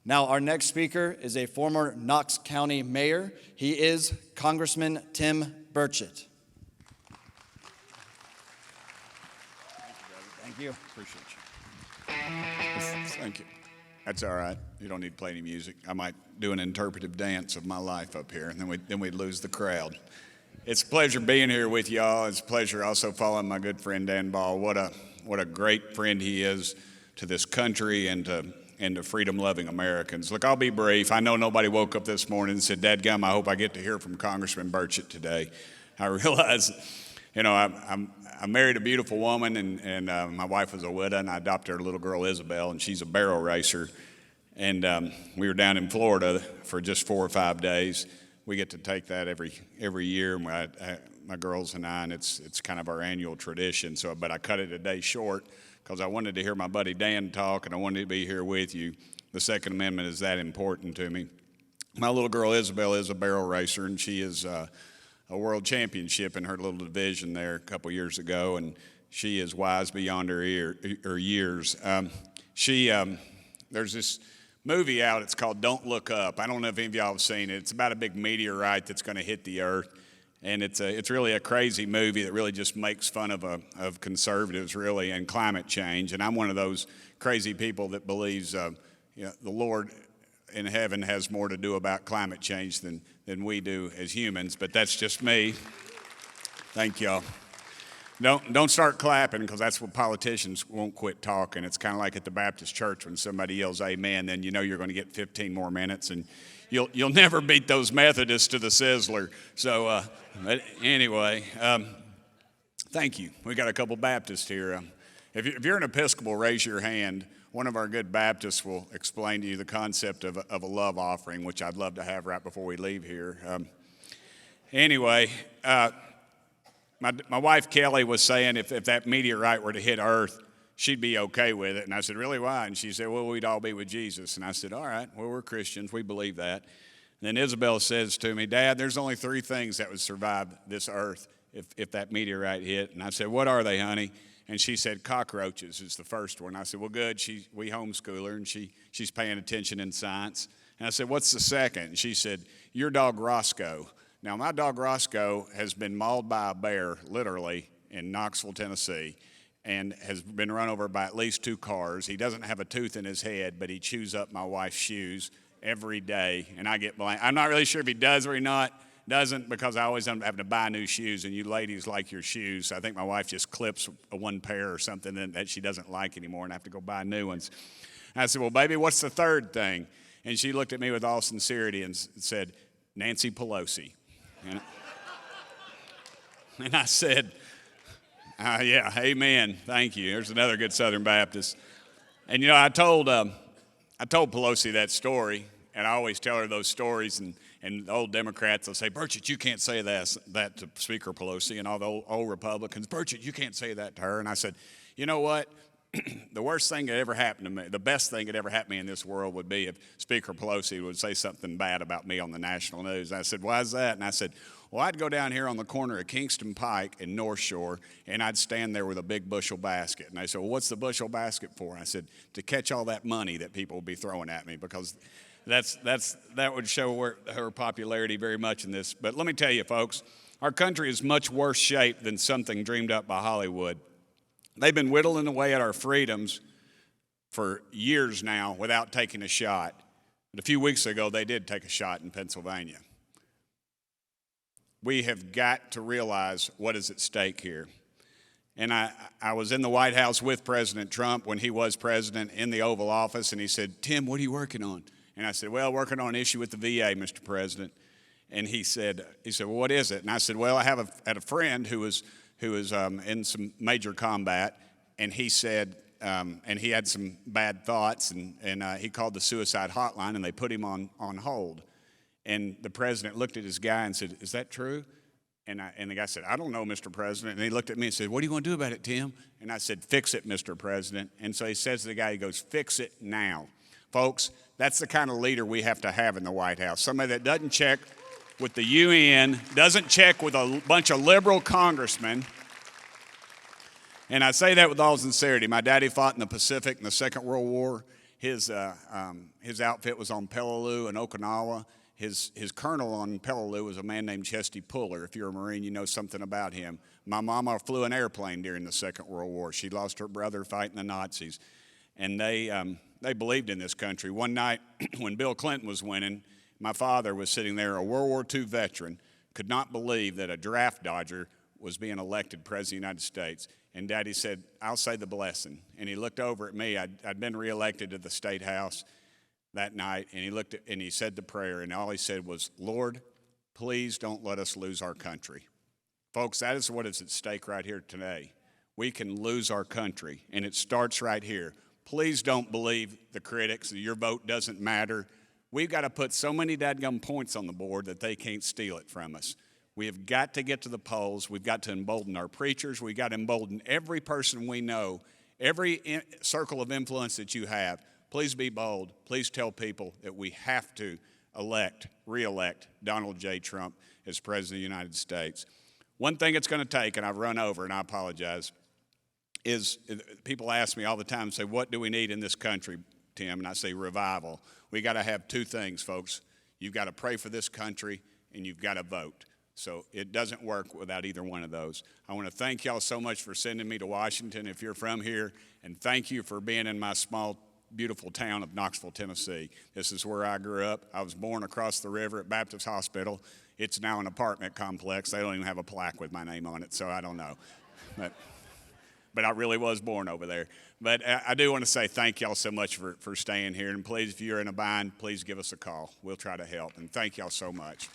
Now, our next speaker is a former Knox County mayor. He is Congressman Tim Burchett. Thank you. Appreciate you. Thank you. That's all right. You don't need to play any music. I might do an interpretive dance of my life up here, and then we'd lose the crowd. It's a pleasure being here with y'all. It's a pleasure also following my good friend Dan Ball. What a great friend he is to this country and to freedom-loving Americans. Look, I'll be brief. I know nobody woke up this morning and said, "Dadgum, I hope I get to hear from Congressman Burchett today." I realize, I married a beautiful woman, and my wife was a widow, and I adopted her little girl, Isabel, and she's a barrel racer. And we were down in Florida for just 4 or 5 days. We get to take that every year, my girls and I, and it's kind of our annual tradition. But I cut it a day short because I wanted to hear my buddy Dan talk, and I wanted to be here with you. The Second Amendment is that important to me. My little girl, Isabel, is a barrel racer, and she is a world championship in her little division there a couple years ago, and she is wise beyond her years. There's this movie out, it's called Don't Look Up. I don't know if any of y'all have seen it. It's about a big meteorite that's going to hit the earth, and it's really a crazy movie that really just makes fun of conservatives, really, and climate change. And I'm one of those crazy people that believes the Lord in heaven has more to do about climate change than we do as humans, but that's just me. Thank y'all. Don't start clapping, because that's what politicians won't quit talking. It's kind of like at the Baptist church when somebody yells amen, then you know you're going to get 15 more minutes, and you'll never beat those Methodists to the Sizzler. So but anyway, thank you. We got a couple Baptists here. If you're an Episcopal, raise your hand. One of our good Baptists will explain to you the concept of a love offering, which I'd love to have right before we leave here. Anyway, my wife Kelly was saying if that meteorite were to hit Earth, she'd be okay with it. And I said, "Really, why?" And she said, "Well, we'd all be with Jesus." And I said, "All right, well, we're Christians. We believe that." And then Isabel says to me, "Dad, there's only 3 things that would survive this Earth if that meteorite hit." And I said, "What are they, honey?" And she said, "Cockroaches is the first one." I said, "Well, good. We homeschool her, and she's paying attention in science." And I said, "What's the second?" And she said, "Your dog Roscoe." Now, my dog Roscoe has been mauled by a bear, literally, in Knoxville, Tennessee, and has been run over by at least 2 cars. He doesn't have a tooth in his head, but he chews up my wife's shoes every day, and I get blamed. I'm not really sure if he does or doesn't, because I always end up having to buy new shoes, and you ladies like your shoes. So I think my wife just clips one pair or something that she doesn't like anymore, and I have to go buy new ones. And I said, "Well, baby, what's the third thing?" And she looked at me with all sincerity and said, "Nancy Pelosi." And I said, "Yeah, amen, thank you." There's another good Southern Baptist. And I told Pelosi that story, and I always tell her those stories, and the old Democrats will say, "Burchett, you can't say that to Speaker Pelosi," and all the old Republicans, "Burchett, you can't say that to her." And I said, "You know what? The worst thing that ever happened to me, the best thing that ever happened to me in this world would be if Speaker Pelosi would say something bad about me on the national news." And I said, "Why is that?" And I said, "Well, I'd go down here on the corner of Kingston Pike and North Shore, and I'd stand there with a big bushel basket." And they said, "Well, what's the bushel basket for?" And I said, "To catch all that money that people would be throwing at me, because that would show her popularity very much in this." But let me tell you, folks, our country is much worse shape than something dreamed up by Hollywood. They've been whittling away at our freedoms for years now without taking a shot. But a few weeks ago, they did take a shot in Pennsylvania. We have got to realize what is at stake here. And I was in the White House with President Trump when he was president, in the Oval Office, and he said, "Tim, what are you working on?" And I said, "Well, working on an issue with the VA, Mr. President." And he said, "Well, what is it?" And I said, "Well, I had a friend who was in some major combat, and he said, and he had some bad thoughts, and he called the suicide hotline, and they put him on hold." And the president looked at his guy and said, "Is that true?" And the guy said, "I don't know, Mr. President." And he looked at me and said, "What do you want to do about it, Tim?" And I said, "Fix it, Mr. President." And so he says to the guy, he goes, "Fix it now." Folks, that's the kind of leader we have to have in the White House. Somebody that doesn't check with the UN, doesn't check with a bunch of liberal congressmen. And I say that with all sincerity. My daddy fought in the Pacific in the Second World War. His outfit was on Peleliu in Okinawa. His colonel on Peleliu was a man named Chesty Puller. If you're a Marine, you know something about him. My mama flew an airplane during the Second World War. She lost her brother fighting the Nazis. And they believed in this country. One night when Bill Clinton was winning, my father was sitting there, a World War II veteran, could not believe that a draft dodger was being elected President of the United States. And Daddy said, "I'll say the blessing." And he looked over at me. I'd been reelected to the State House that night, and he said the prayer, and all he said was, "Lord, please don't let us lose our country." Folks, that is what is at stake right here today. We can lose our country, and it starts right here. Please don't believe the critics that your vote doesn't matter. We've got to put so many dadgum points on the board that they can't steal it from us. We have got to get to the polls. We've got to embolden our preachers. We've got to embolden every person we know, every circle of influence that you have. Please be bold. Please tell people that we have to re-elect Donald J. Trump as President of the United States. One thing it's going to take, and I've run over and I apologize, is people ask me all the time, say, what do we need in this country, Tim? And I say revival. We got to have two things, folks. You've got to pray for this country and you've got to vote. So it doesn't work without either one of those. I want to thank y'all so much for sending me to Washington if you're from here, and thank you for being in my small, beautiful town of Knoxville, Tennessee. This is where I grew up. I was born across the river at Baptist Hospital. It's now an apartment complex. They don't even have a plaque with my name on it, so I don't know. But I really was born over there. But I do want to say thank y'all so much for staying here. And please, if you're in a bind, please give us a call. We'll try to help. And thank y'all so much.